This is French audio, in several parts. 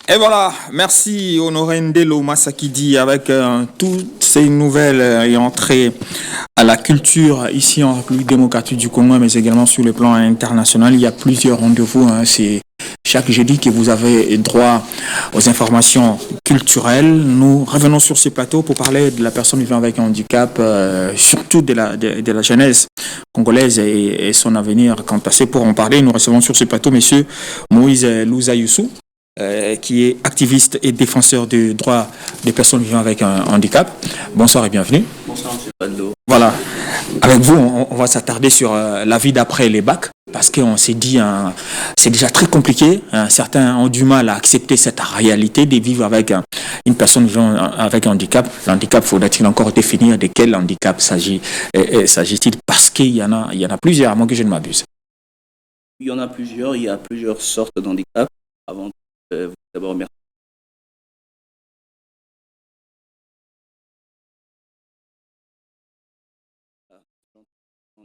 Et voilà, merci Honoré Ndelo Masakidi avec toutes ces nouvelles et entrées à la culture ici en République démocratique du Congo, mais également sur le plan international. Il y a plusieurs rendez-vous. C'est chaque jeudi que vous avez droit aux informations culturelles. Nous revenons sur ce plateau pour parler de la personne vivant avec un handicap, surtout de la jeunesse congolaise et son avenir. Quant à ce, pour en parler, nous recevons sur ce plateau Monsieur Moïse Louza Youssou, qui est activiste et défenseur des droits des personnes vivant avec un handicap. Bonsoir et bienvenue. Bonsoir, M. Baldo. Voilà. Avec vous, on va s'attarder sur la vie d'après les bacs, parce qu'on s'est dit, c'est déjà très compliqué. Certains ont du mal à accepter cette réalité de vivre avec une personne vivant avec un handicap. L'handicap, faudrait-il encore définir de quel handicap s'agit-il? Parce qu'il y en a plusieurs, à moins que je ne m'abuse. Il y en a plusieurs, il y a plusieurs sortes d'handicaps. Avant d'abord, merci.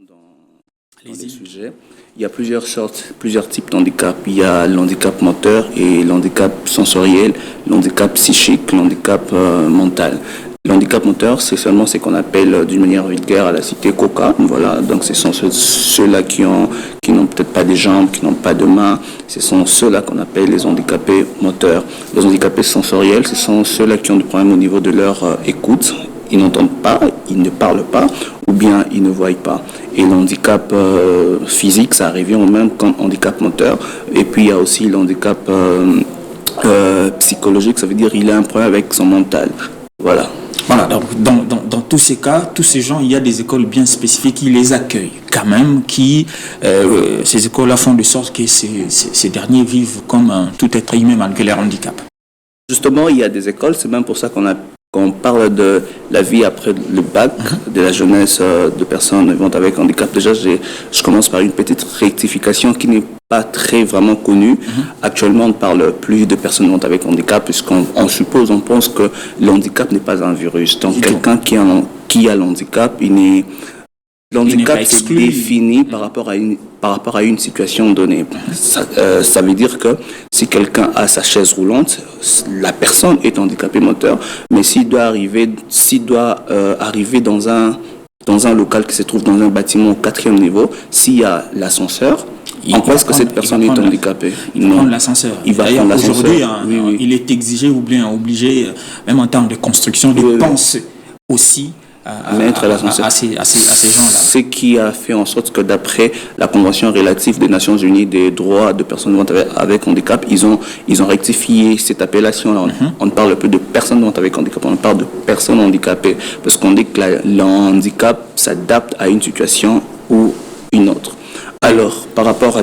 Dans les sujets, il y a plusieurs sortes, plusieurs types d'handicap. Il y a l'handicap moteur et l'handicap sensoriel, l'handicap psychique, l'handicap mental. L'handicap moteur, c'est seulement ce qu'on appelle d'une manière vulgaire à la cité coca. Voilà, donc ce sont ceux-là qui n'ont peut-être pas des jambes, qui n'ont pas de mains. Ce sont ceux-là qu'on appelle les handicapés moteurs. Les handicapés sensoriels, ce sont ceux-là qui ont des problèmes au niveau de leur écoute. Ils n'entendent pas, ils ne parlent pas, ou bien ils ne voient pas. Et l'handicap physique, ça arrive au même qu'un handicap moteur. Et puis il y a aussi l'handicap psychologique, ça veut dire qu'il a un problème avec son mental. Voilà. Voilà, donc dans tous ces cas, tous ces gens, il y a des écoles bien spécifiques qui les accueillent quand même, ces écoles-là font de sorte que ces derniers vivent comme tout être humain malgré leur handicap. Justement, il y a des écoles, c'est même pour ça qu'on parle de la vie après le bac, de la jeunesse de personnes vivant avec handicap. Déjà, je commence par une petite rectification qui n'est pas très vraiment connue. Actuellement, on ne parle plus de personnes vivant avec handicap puisqu'on suppose, on pense que le handicap n'est pas un virus. Donc, quelqu'un qui a l'handicap, l'handicap c'est défini par rapport à une situation donnée. Ça veut dire que si quelqu'un a sa chaise roulante, la personne est handicapée moteur, mais s'il doit arriver dans un local qui se trouve dans un bâtiment au 4e niveau, s'il y a l'ascenseur, on pense que cette personne est handicapée. Il va prendre l'ascenseur. D'ailleurs, aujourd'hui, il est exigé ou bien obligé, même en termes de construction, de penser aussi mettre l'ascenseur à ces gens-là. Ce qui a fait en sorte que d'après la Convention relative des Nations Unies des droits de personnes avec handicap, ils ont rectifié cette appellation-là. On ne parle plus de personnes avec handicap, on parle de personnes handicapées. Parce qu'on dit que le handicap s'adapte à une situation ou une autre. Alors, par rapport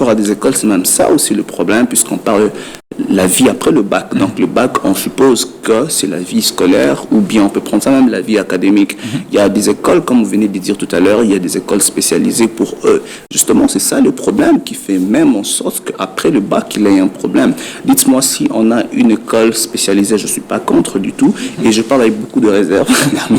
à des écoles, c'est même ça aussi le problème, puisqu'on parle la vie après le bac. Donc le bac, on suppose que c'est la vie scolaire, ou bien on peut prendre ça même la vie académique. Il y a des écoles, comme vous venez de dire tout à l'heure, il y a des écoles spécialisées pour eux. Justement, c'est ça le problème qui fait même en sorte qu'après le bac, il y ait un problème. Dites-moi si on a une école spécialisée, je ne suis pas contre du tout, et je parle avec beaucoup de réserve.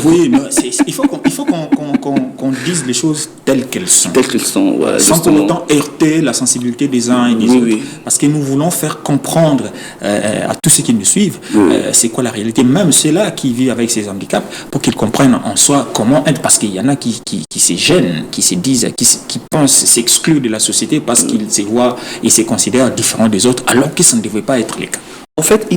Oui, mais il faut qu'on dise les choses telles qu'elles sont. Telles qu'elles sont, ouais, sans pour autant heurter la sensibilité des uns et des autres. Oui. Parce que nous voulons faire comprendre à tous ceux qui nous suivent c'est quoi la réalité, même ceux-là qui vivent avec ces handicaps, pour qu'ils comprennent en soi comment être, parce qu'il y en a qui se gênent, qui se disent, qui pensent s'exclure de la société parce qu'ils se voient et se considèrent différents des autres, alors que ça ne devrait pas être le cas. En fait,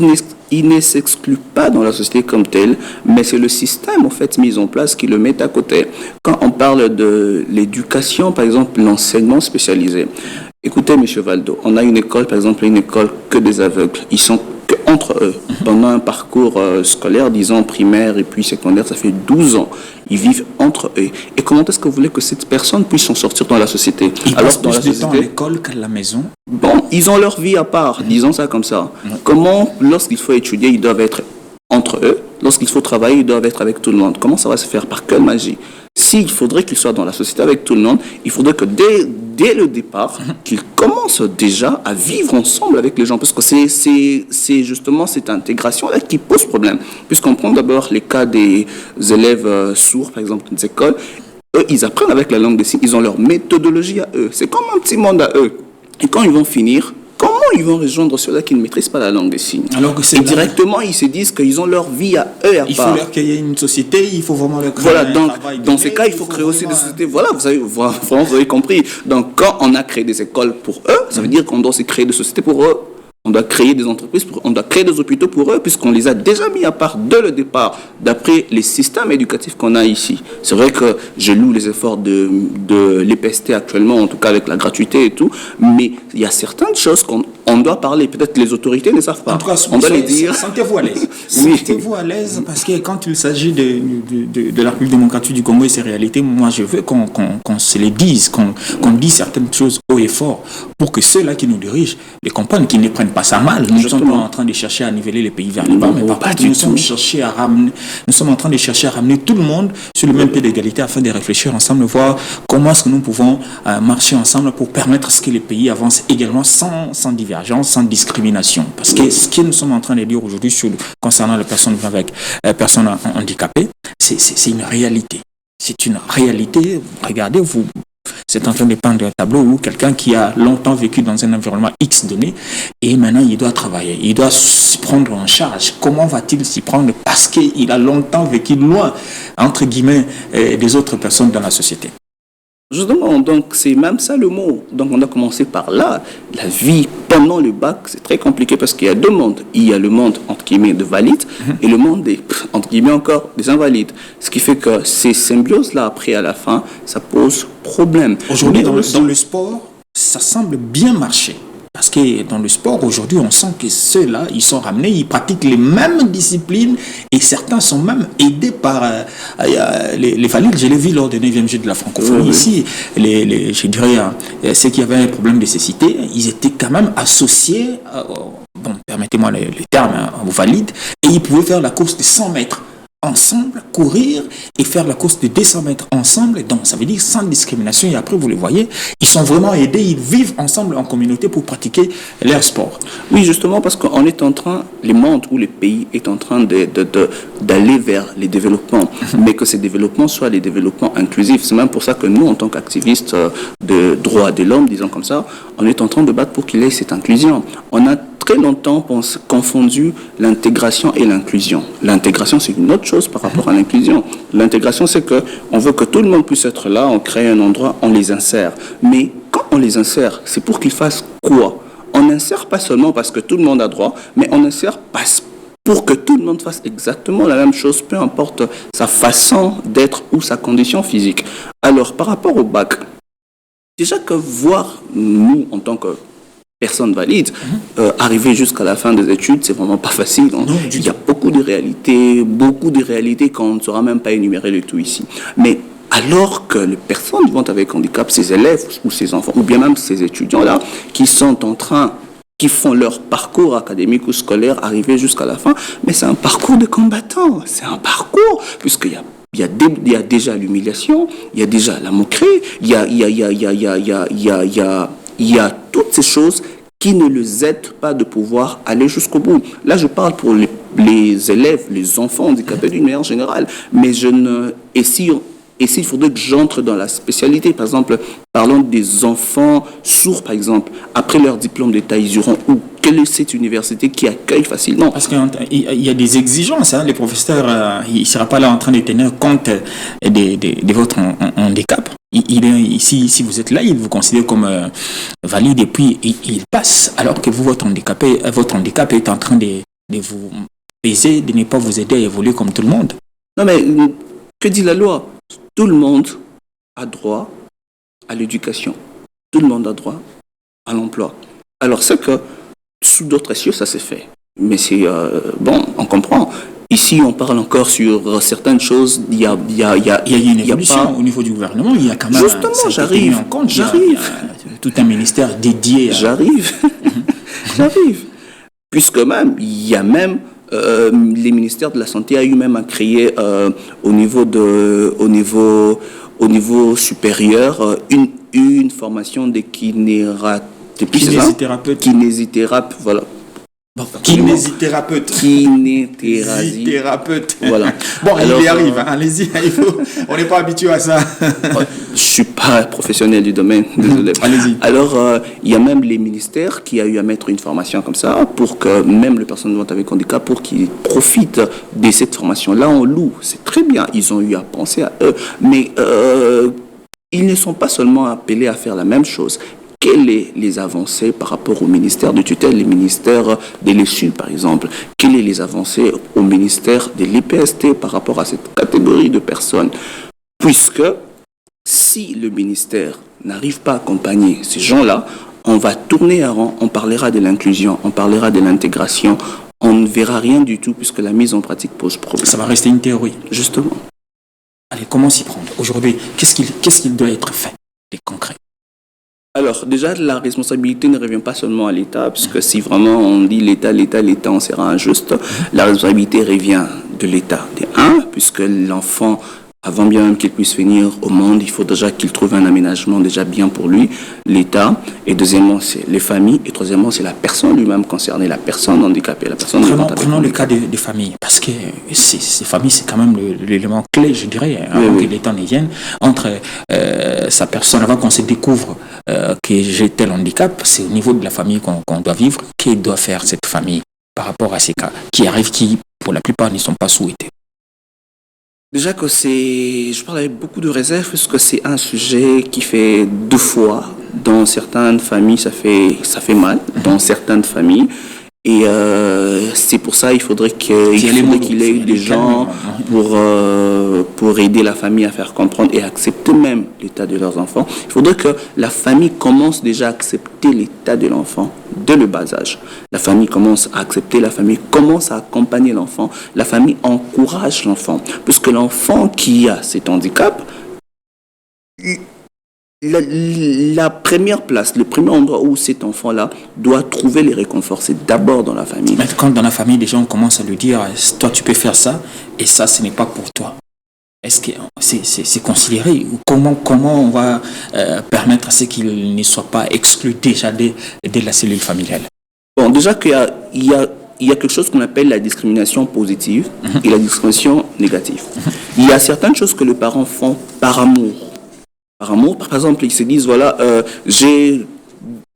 il ne s'exclut pas dans la société comme telle, mais c'est le système en fait mis en place qui le met à côté. Quand on parle de l'éducation, par exemple, l'enseignement spécialisé. Écoutez, M. Valdo, on a une école, par exemple, une école que des aveugles. Ils sont qu'entre eux. Pendant un parcours scolaire, disons primaire et puis secondaire, ça fait 12 ans. Ils vivent entre eux. Et comment est-ce que vous voulez que cette personne puisse s'en sortir dans la société? Ils passent plus de temps à l'école qu'à la maison. Bon, ils ont leur vie à part, disons ça comme ça. Comment, lorsqu'il faut étudier, ils doivent être entre eux? Lorsqu'il faut travailler, ils doivent être avec tout le monde. Comment ça va se faire? Par quelle magie? S'il faudrait qu'ils soient dans la société avec tout le monde, il faudrait que dès le départ, qu'ils commencent déjà à vivre ensemble avec les gens. Parce que c'est justement cette intégration-là qui pose problème. Puisqu'on prend d'abord les cas des élèves sourds, par exemple, des écoles. Eux, ils apprennent avec la langue des signes. Ils ont leur méthodologie à eux. C'est comme un petit monde à eux. Et quand ils vont finir, comment ils vont rejoindre ceux-là qui ne maîtrisent pas la langue des signes? Alors que et directement, ils se disent qu'ils ont leur vie à eux à il part. faut leur créer une société, il faut vraiment leur créer Voilà, un donc travail dans donné, ces cas, il faut créer aussi des sociétés. Voilà, vous avez compris. Donc quand on a créé des écoles pour eux, ça veut dire qu'on doit aussi créer des sociétés pour eux. On doit créer des entreprises, on doit créer des hôpitaux pour eux, puisqu'on les a déjà mis à part dès le départ, d'après les systèmes éducatifs qu'on a ici. C'est vrai que je loue les efforts de l'EPST actuellement, en tout cas avec la gratuité et tout, mais il y a certaines choses qu'on doit parler. Peut-être les autorités ne savent pas. En tout cas, on doit les dire. Sentez-vous à l'aise. Oui. Sentez-vous à l'aise parce que quand il s'agit de la République démocratique du Congo et ses réalités, moi je veux qu'on se les dise, qu'on dise certaines choses haut et fort pour que ceux-là qui nous dirigent les comprennent, qu'ils ne prennent pas ça mal. Nous sommes pas en train de chercher à niveler les pays vers le bas, mais par contre, nous sommes en train de chercher à ramener tout le monde sur le même pied d'égalité afin de réfléchir ensemble, voir comment est-ce que nous pouvons marcher ensemble pour permettre à ce que les pays avancent également sans divergence, sans discrimination. Parce que ce que nous sommes en train de dire aujourd'hui concernant les personnes avec personnes handicapées, c'est une réalité. C'est une réalité. Regardez, c'est en train de peindre un tableau où quelqu'un qui a longtemps vécu dans un environnement X donné et maintenant il doit travailler, il doit se prendre en charge. Comment va-t-il s'y prendre parce qu'il a longtemps vécu loin, entre guillemets, des autres personnes dans la société? Justement, donc c'est même ça le mot. Donc on a commencé par là. La vie pendant le bac, c'est très compliqué parce qu'il y a deux mondes. Il y a le monde, entre guillemets, de valides et le monde des, entre guillemets encore, des invalides. Ce qui fait que ces symbioses-là, après, à la fin, ça pose problème. Aujourd'hui, dans le sport, ça semble bien marcher. Parce que dans le sport, aujourd'hui, on sent que ceux-là, ils sont ramenés, ils pratiquent les mêmes disciplines et certains sont même aidés par les valides. Je l'ai vu lors des 9e Jeux de la francophonie. Ici, je dirais, ceux qui avaient un problème de cécité, ils étaient quand même associés, permettez-moi les termes, aux valides, et ils pouvaient faire la course de 100 mètres ensemble, courir et faire la course de 200 mètres ensemble. Donc ça veut dire sans discrimination. Et après vous les voyez, ils sont vraiment aidés, ils vivent ensemble en communauté pour pratiquer leur sport. Oui, justement parce qu'on est en train, les mondes ou les pays est en train d'aller vers les développements, mais que ces développements soient des développements inclusifs. C'est même pour ça que nous, en tant qu'activistes de droits de l'homme, disons comme ça, on est en train de battre pour qu'il y ait cette inclusion. On a très longtemps confondu l'intégration et l'inclusion. L'intégration, c'est une autre chose par rapport à l'inclusion. L'intégration, c'est que on veut que tout le monde puisse être là, on crée un endroit, on les insère. Mais quand on les insère, c'est pour qu'ils fassent quoi? On n'insère pas seulement parce que tout le monde a droit, mais on insère pour que tout le monde fasse exactement la même chose, peu importe sa façon d'être ou sa condition physique. Alors, par rapport au bac, déjà que voir nous, en tant que personnes valides, arriver jusqu'à la fin des études, c'est vraiment pas facile. Donc, il y a beaucoup de réalités qu'on ne saura même pas énumérer le tout ici. Mais alors que les personnes vivant avec handicap, ces élèves ou ces enfants, ou bien même ces étudiants-là, qui font leur parcours académique ou scolaire, arriver jusqu'à la fin, mais c'est un parcours de combattants. C'est un parcours, puisqu'il y a déjà l'humiliation, il y a déjà la moquerie, il y a toutes ces choses qui ne les aident pas de pouvoir aller jusqu'au bout. Là, je parle pour les élèves, les enfants handicapés d'une manière générale. Mais s'il faudrait que j'entre dans la spécialité, par exemple, parlons des enfants sourds, par exemple, après leur diplôme d'État, ils iront où? Quelle est cette université qui accueille facilement? Parce qu'il y a des exigences. Les professeurs, il ne sera pas là en train de tenir compte de votre handicap. Si vous êtes là, il vous considère comme valide et puis il passe. Alors que votre handicap est en train de vous peser, de ne pas vous aider à évoluer comme tout le monde. Non mais, que dit la loi? Tout le monde a droit à l'éducation. Tout le monde a droit à l'emploi. Alors c'est que sous d'autres cieux, ça s'est fait. Mais c'est on comprend. Ici, on parle encore sur certaines choses. Il y a une évolution au niveau du gouvernement. Il y a quand même. Justement, j'arrive. Tout un ministère dédié. J'arrive. Puisque même, il y a même les ministères de la santé a eu même à créer au niveau supérieur une formation de kinésithérapeute, voilà. Kinésithérapeute. Kinésithérapeute. Voilà. Bon, alors, il y arrive, allez-y, on n'est pas habitué à ça. Je ne suis pas professionnel du domaine, désolé. Allez-y. Alors, il y a même les ministères qui a eu à mettre une formation comme ça pour que même les personnes vivant avec handicap, pour qu'ils profitent de cette formation-là en loue. C'est très bien, ils ont eu à penser à eux. Mais ils ne sont pas seulement appelés à faire la même chose. Quelles sont les avancées par rapport au ministère de tutelle, les ministères de l'ESU par exemple? Quelles sont les avancées au ministère de l'IPST par rapport à cette catégorie de personnes? Puisque si le ministère n'arrive pas à accompagner ces gens-là, on va tourner à rond, on parlera de l'inclusion, on parlera de l'intégration, on ne verra rien du tout puisque la mise en pratique pose problème. Ça va rester une théorie. Justement. Allez, comment s'y prendre? Aujourd'hui, qu'est-ce qu'il doit être fait de concret? Alors, déjà, la responsabilité ne revient pas seulement à l'État, puisque si vraiment on dit l'État, on sera injuste. La responsabilité revient de l'État. Puisque l'enfant, avant bien même qu'il puisse venir au monde, il faut déjà qu'il trouve un aménagement déjà bien pour lui, l'État. Et deuxièmement, c'est les familles. Et troisièmement, c'est la personne lui-même concernée, la personne handicapée, la personne Prenons le cas des familles, parce que ces familles, c'est quand même l'élément clé, je dirais, avant que l'État ne vienne, entre sa personne, avant qu'on se découvre que j'ai tel handicap, c'est au niveau de la famille qu'on doit vivre. Que doit faire cette famille par rapport à ces cas qui arrivent, qui, pour la plupart, ne sont pas souhaités? Déjà que je parle avec beaucoup de réserve parce que c'est un sujet qui fait deux fois. Dans certaines familles, ça fait mal. Dans certaines familles. Et c'est pour ça qu'il faudrait qu'il y ait des gens pour aider la famille à faire comprendre et accepter même l'état de leurs enfants. Il faudrait que la famille commence déjà à accepter l'état de l'enfant dès le bas âge. La famille commence à accepter, la famille commence à accompagner l'enfant, la famille encourage l'enfant. Puisque l'enfant qui a cet handicap, la première place, le premier endroit où cet enfant-là doit trouver les réconforts, c'est d'abord dans la famille. Mais quand dans la famille, les gens commencent à lui dire « toi, tu peux faire ça, et ça, ce n'est pas pour toi ». Est-ce que c'est considéré? Comment on va permettre à ce qu'il ne soit pas exclu déjà de la cellule familiale? Bon, déjà qu'il y a quelque chose qu'on appelle la discrimination positive et la discrimination négative. Il y a certaines choses que les parents font par amour. Par amour, par exemple, ils se disent, voilà, j'ai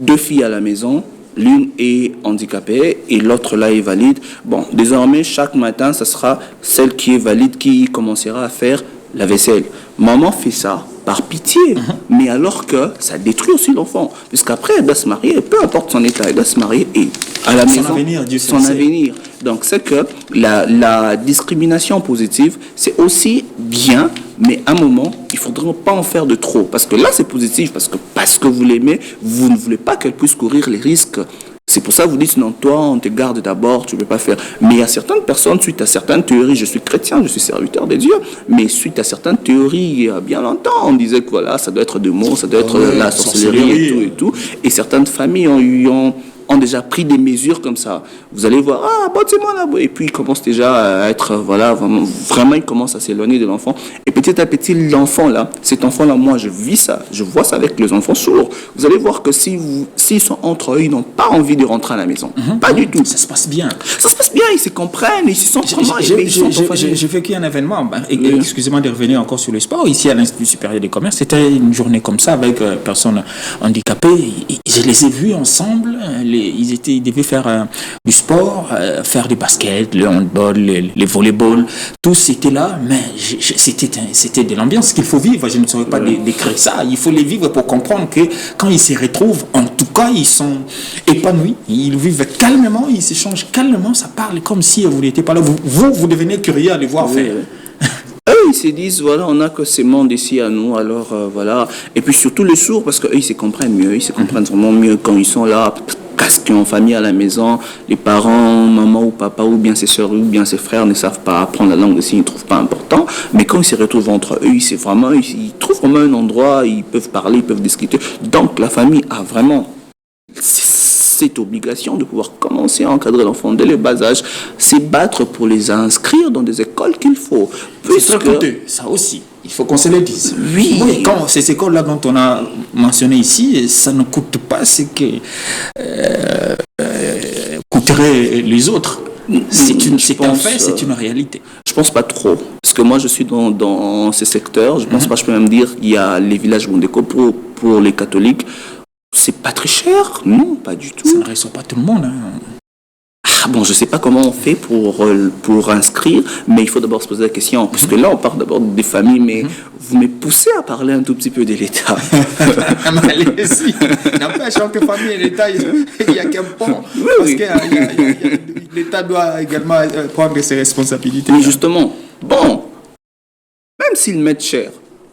2 filles à la maison, l'une est handicapée et l'autre là est valide. Bon, désormais, chaque matin, ce sera celle qui est valide qui commencera à faire la vaisselle. Maman fait ça par pitié, mais alors que ça détruit aussi l'enfant. Puisqu'après, elle doit se marier, peu importe son état, elle doit se marier et à la maison, son avenir. Donc, c'est que la discrimination positive, c'est aussi bien, mais à un moment, il ne faudra pas en faire de trop. Parce que là, c'est positif, parce que vous l'aimez, vous ne voulez pas qu'elle puisse courir les risques. C'est pour ça que vous dites, non, toi, on te garde d'abord, tu ne peux pas faire. Mais il y a certaines personnes, suite à certaines théories, je suis chrétien, je suis serviteur de Dieu, mais suite à certaines théories, il y a bien longtemps, on disait que voilà, ça doit être des mots, ça doit être la sorcellerie et tout. Et certaines familles ont déjà pris des mesures comme ça. Vous allez voir, c'est-moi là. Et puis, ils commencent déjà à être, voilà, vraiment, ils commencent à s'éloigner de l'enfant. Et petit à petit, cet enfant-là, moi, je vis ça, je vois ça avec les enfants sourds. Vous allez voir que s'ils sont entre eux, ils n'ont pas envie de rentrer à la maison. Pas du tout. Ça se passe bien. Ça se passe bien, ils se comprennent, ils se sentent vraiment aimés. J'ai vécu un événement, excusez-moi de revenir encore sur le sport, ici à l'Institut supérieur des commerces. C'était une journée comme ça avec personnes handicapées. Je les ai vus ensemble. Ils devaient faire du sport, faire du basket, le handball, les volleyball, tous étaient là, mais c'était de l'ambiance qu'il faut vivre. Je ne saurais pas décrire ça. Il faut les vivre pour comprendre que quand ils se retrouvent, en tout cas, ils sont épanouis, ils vivent calmement, ils s'échangent calmement, ça parle comme si vous n'étiez pas là. Vous devenez curieux à les voir faire. Eux, ils se disent, voilà, on n'a que ce monde ici à nous, alors voilà. Et puis surtout les sourds, parce qu'eux, ils se comprennent mieux, ils se comprennent vraiment mieux quand ils sont là, casqués en famille à la maison. Les parents, maman ou papa, ou bien ses soeurs, ou bien ses frères ne savent pas apprendre la langue aussi, ils ne trouvent pas important. Mais quand ils se retrouvent entre eux, ils trouvent vraiment un endroit, ils peuvent parler, ils peuvent discuter. Donc la famille a vraiment cette obligation de pouvoir commencer à encadrer l'enfant dès le bas âge, c'est battre pour les inscrire dans des écoles qu'il faut. C'est très coûteux, ça aussi. Il faut qu'on se le dise. Oui. Quand ces écoles-là dont on a mentionné ici, ça ne coûte pas ce que coûterait intégrer les autres. C'est un fait, c'est une réalité. Je pense pas trop. Parce que moi, je suis dans ces secteurs. Je pense pas, je peux même dire, il y a les villages Mondeko pour les catholiques. C'est pas très cher. Non, pas du tout. Ça ne ressort pas tout le monde. Ah bon, je sais pas comment on fait pour inscrire, mais il faut d'abord se poser la question. Puisque là, on parle d'abord des familles, mais vous me poussez à parler un tout petit peu de l'État. Allez-y. N'empêche, entre famille et l'État, il n'y a qu'un pont. Parce que l'État doit également prendre ses responsabilités. Mais justement, bon, même s'ils mettent cher,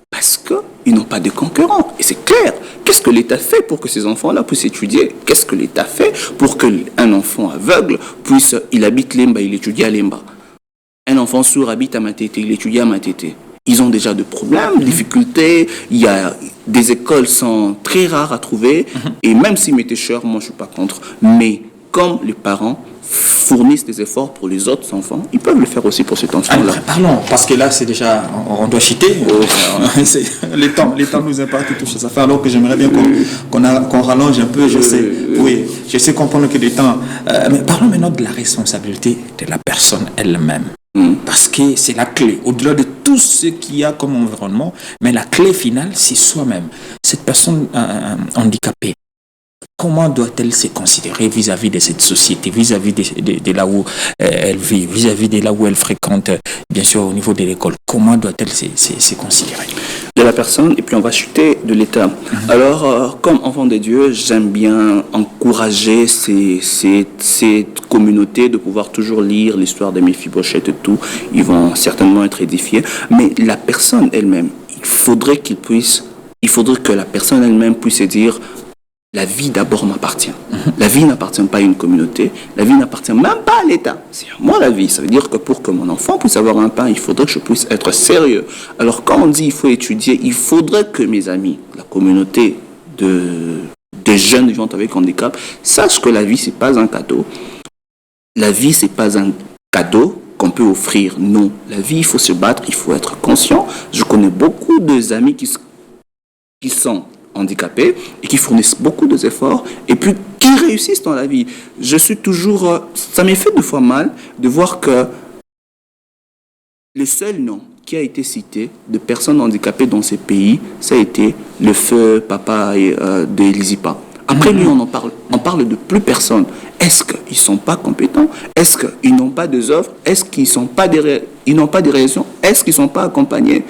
parce qu'ils n'ont pas de concurrents. Et c'est clair. Qu'est-ce que l'État fait pour que ces enfants-là puissent étudier? Qu'est-ce que l'État fait pour qu'un enfant aveugle puisse... Il habite Lemba, il étudie à Lemba. Un enfant sourd habite à Matete, il étudie à Matete. Ils ont déjà des problèmes, des difficultés. Il y a des écoles sont très rares à trouver. Et même s'ils mettaient cher, moi je ne suis pas contre. Mais comme les parents fournissent des efforts pour les autres enfants, ils peuvent le faire aussi pour cet enfant-là. Parlons, parce que là, c'est déjà, on doit chuter. Les temps nous impartent toutes choses à faire, alors que j'aimerais bien qu'on rallonge un peu. Je sais comprendre que les temps. Mais parlons maintenant de la responsabilité de la personne elle-même. Parce que c'est la clé, au-delà de tout ce qu'il y a comme environnement, mais la clé finale, c'est soi-même. Cette personne handicapée, comment doit-elle se considérer vis-à-vis de cette société, vis-à-vis de là où elle vit, vis-à-vis de là où elle fréquente, bien sûr au niveau de l'école? Comment doit-elle se considérer? De la personne, et puis on va chuter de l'État. Alors, comme enfant de Dieu, j'aime bien encourager cette communauté de pouvoir toujours lire l'histoire de Méphibosheth et tout. Ils vont certainement être édifiés. Mais la personne elle-même, il faudrait que la personne elle-même puisse se dire: la vie d'abord m'appartient. La vie n'appartient pas à une communauté. La vie n'appartient même pas à l'État. C'est à moi la vie. Ça veut dire que pour que mon enfant puisse avoir un pain, il faudrait que je puisse être sérieux. Alors quand on dit il faut étudier, il faudrait que mes amis, la communauté des jeunes vivant avec handicap, sachent que la vie, c'est pas un cadeau. La vie, c'est pas un cadeau qu'on peut offrir. Non. La vie, il faut se battre, il faut être conscient. Je connais beaucoup d'amis qui sont handicapés et qui fournissent beaucoup d'efforts et puis qui réussissent dans la vie. Je suis toujours... ça m'est fait 2 fois mal de voir que le seul nom qui a été cité de personnes handicapées dans ces pays, ça a été le feu papa de Lizipa. Après lui, on parle de plus personne. Est-ce qu'ils ne sont pas compétents? Est-ce qu'ils n'ont pas des œuvres? Est-ce qu'ils n'ont pas des réactions? Est-ce qu'ils ne sont pas accompagnés?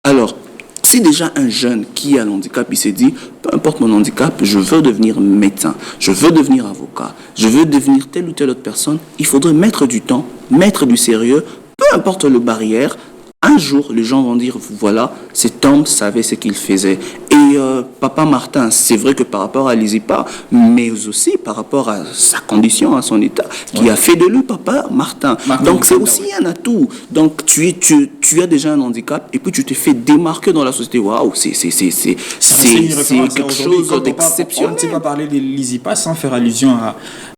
Alors, si déjà un jeune qui a l'handicap, il s'est dit, peu importe mon handicap, je veux devenir médecin, je veux devenir avocat, je veux devenir telle ou telle autre personne, il faudrait mettre du temps, mettre du sérieux, peu importe le barrière. Un jour, les gens vont dire, voilà, cet homme savait ce qu'il faisait. Et Papa Martin, c'est vrai que par rapport à Lizipa, mais aussi par rapport à sa condition, à son état, qui a fait de lui Papa Martin. Donc c'est aussi un atout. Donc tu as déjà un handicap et puis tu te fais démarquer dans la société. Waouh, c'est quelque chose d'exceptionnel. On ne peut pas parler de Lizipa sans faire allusion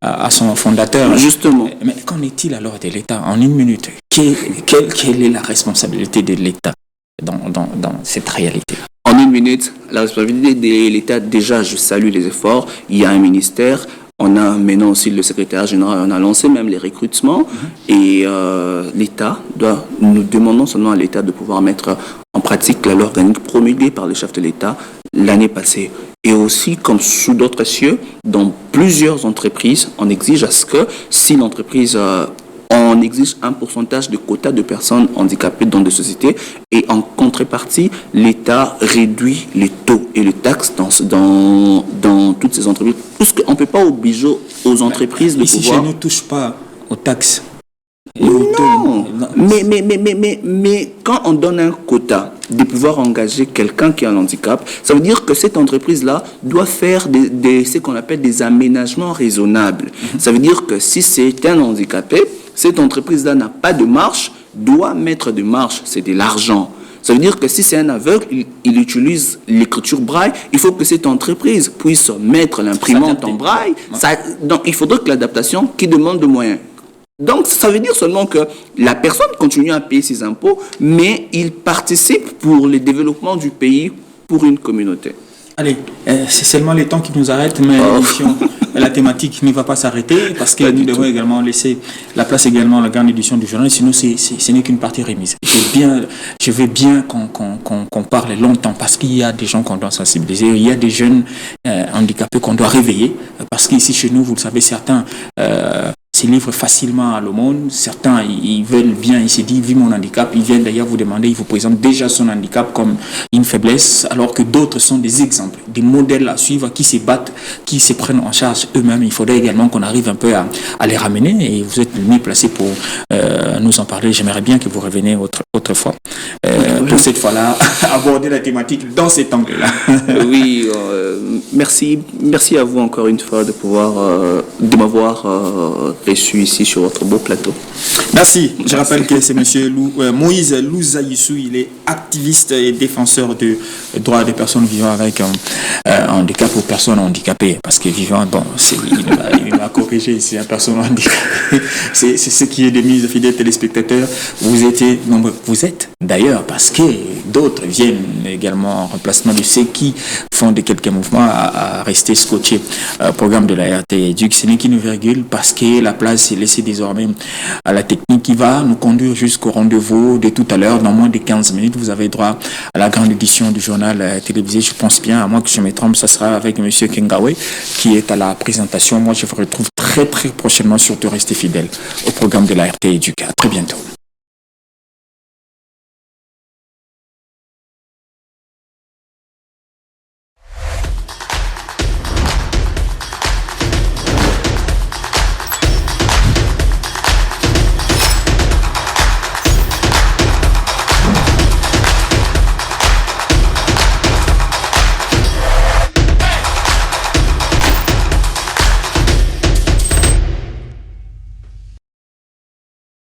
à son fondateur. Justement. Mais qu'en est-il alors de l'État? En une minute, quelle est la responsabilité de l'État dans cette réalité? En une minute, la responsabilité de l'État, déjà, je salue les efforts. Il y a un ministère. On a maintenant aussi le secrétaire général. On a lancé même les recrutements. Et l'État nous demandons seulement à l'État de pouvoir mettre en pratique la loi organique promulguée par le chef de l'État l'année passée. Et aussi, comme sous d'autres cieux, dans plusieurs entreprises, on exige à ce que si l'entreprise... on exige un pourcentage de quota de personnes handicapées dans des sociétés et en contrepartie, l'État réduit les taux et les taxes dans toutes ces entreprises. Parce qu'on ne peut pas obliger aux entreprises de ici, pouvoir... Ici, chez nous, ne touche pas aux taxes. Non, mais quand on donne un quota de pouvoir engager quelqu'un qui a un handicap, ça veut dire que cette entreprise-là doit faire ce qu'on appelle des aménagements raisonnables. Ça veut dire que si c'est un handicapé, cette entreprise-là n'a pas de marge, doit mettre de marge, c'est de l'argent. Ça veut dire que si c'est un aveugle, il utilise l'écriture braille, il faut que cette entreprise puisse mettre l'imprimante en braille. Donc il faudrait que l'adaptation qui demande de moyens. Donc, ça veut dire seulement que la personne continue à payer ses impôts, mais il participe pour le développement du pays, pour une communauté. Allez, c'est seulement les temps qui nous arrêtent, mais la thématique ne va pas s'arrêter parce que nous devons également laisser la place également à la grande édition du journal, sinon ce n'est qu'une partie remise. Je veux bien qu'on parle longtemps parce qu'il y a des gens qu'on doit sensibiliser, il y a des jeunes handicapés qu'on doit réveiller parce qu'ici chez nous, vous le savez, certains se livrent facilement à l'aumône. Certains, ils veulent bien, ils se disent, vu mon handicap, ils viennent d'ailleurs vous demander, ils vous présentent déjà son handicap comme une faiblesse, alors que d'autres sont des exemples, des modèles à suivre, qui se battent, qui se prennent en charge eux-mêmes. Il faudrait également qu'on arrive un peu à les ramener, et vous êtes le mieux placé pour nous en parler. J'aimerais bien que vous reveniez autrefois, pour cette fois-là, aborder la thématique dans cet angle-là. Oui, merci à vous encore une fois de m'avoir reçu ici sur votre beau plateau. Merci. Je rappelle que c'est monsieur Moïse Louzaïssou. Il est activiste et défenseur des droits des personnes vivant avec un handicap ou personnes handicapées. Parce que vivant, bon, il va corriger ici la personne handicapée. C'est ce qui est de mise, fidèles téléspectateurs. Vous êtes d'ailleurs, parce que d'autres viennent également en remplacement de ceux qui font de quelques mouvements à rester scotchés au programme de la RT Éduc. Ce n'est qu'une virgule parce que la place est laissée désormais à la technique qui va nous conduire jusqu'au rendez-vous de tout à l'heure. Dans moins de 15 minutes, vous avez droit à la grande édition du journal télévisé. Je pense bien, à moins que je me trompe, ça sera avec M. Kengawe qui est à la présentation. Moi, je vous retrouve très très prochainement, surtout restez fidèles au programme de la RT Éduc. À très bientôt.